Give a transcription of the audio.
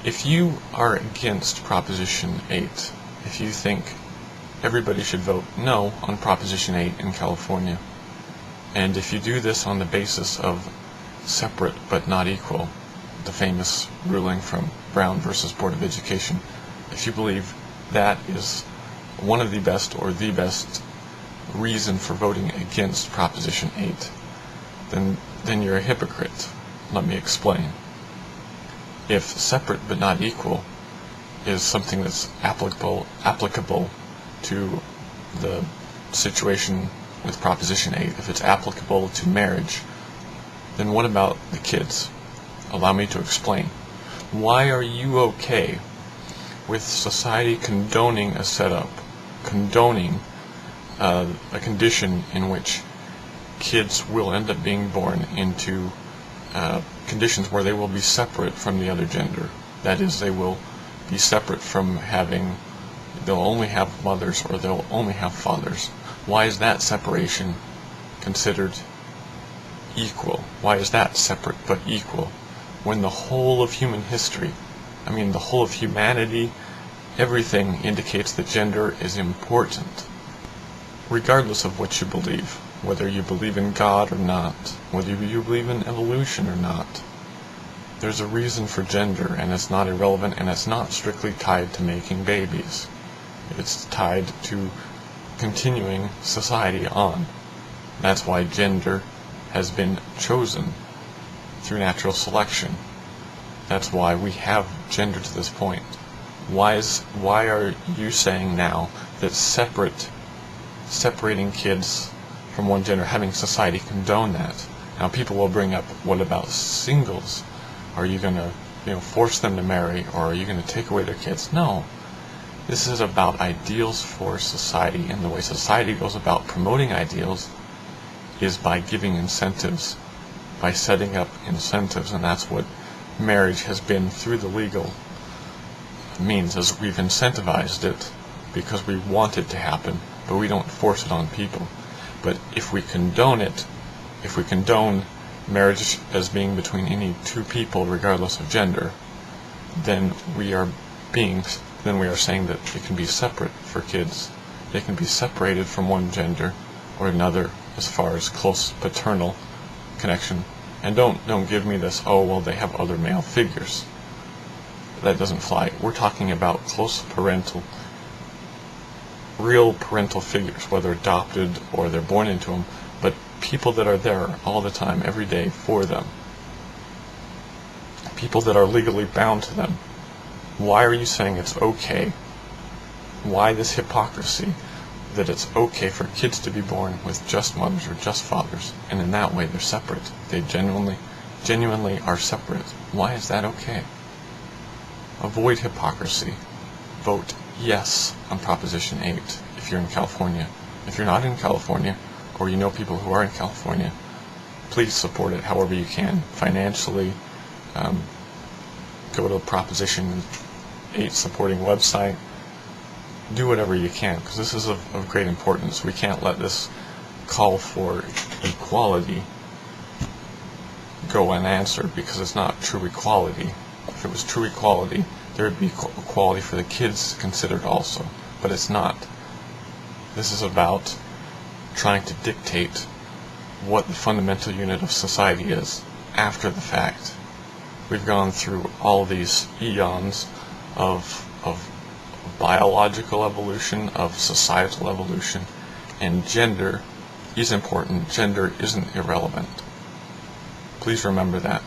If you are against Proposition 8, if you think everybody should vote no on Proposition 8 in California, and if you do this on the basis of separate but not equal, the famous ruling from Brown versus Board of Education, if you believe that is one of the best or the best reason for voting against Proposition 8, then you're a hypocrite. Let me explain. If separate but not equal is something that's applicable to the situation with Proposition 8, if it's applicable to marriage, then what about the kids? Allow me to explain. Why are you okay with society condoning a setup, condoning a condition in which kids will end up being born into conditions where they will be separate from the other gender? That is, they will be separate from they'll only have mothers or they'll only have fathers. Why is that separation considered equal? Why is that separate but equal? When the whole of human history, the whole of humanity, everything indicates that gender is important. Regardless of what you believe, whether you believe in God or not, whether you believe in evolution or not, there's a reason for gender, and it's not irrelevant, and it's not strictly tied to making babies. It's tied to continuing society on. That's why gender has been chosen through natural selection. That's why we have gender to this point. Why are you saying now that separating kids from one gender, having society condone that? Now people will bring up, what about singles? Are you going to force them to marry, or are you going to take away their kids? No. This is about ideals for society, and the way society goes about promoting ideals is by giving incentives, by setting up incentives, and that's what marriage has been through the legal means, as we've incentivized it because we want it to happen, but we don't force it on people. But if we condone it, if we condone marriage as being between any two people regardless of gender, then we are saying that it can be separate for kids. They can be separated from one gender or another as far as close paternal connection. And don't give me this, oh well, they have other male figures. That doesn't fly. We're talking about close real parental figures, whether adopted or they're born into them, but people that are there all the time, every day for them. People that are legally bound to them. Why are you saying it's okay? Why this hypocrisy that it's okay for kids to be born with just mothers or just fathers, and in that way they're separate? They genuinely are separate. Why is that okay? Avoid hypocrisy. Vote yes on Proposition 8 if you're in California. If you're not in California, or you know people who are in California, please support it however you can. Financially, go to the Proposition 8 supporting website. Do whatever you can, because this is of great importance. We can't let this call for equality go unanswered, because it's not true equality. If it was true equality, there would be equality for the kids considered also, but it's not. This is about trying to dictate what the fundamental unit of society is after the fact. We've gone through all these eons of biological evolution, of societal evolution, and gender is important. Gender isn't irrelevant. Please remember that.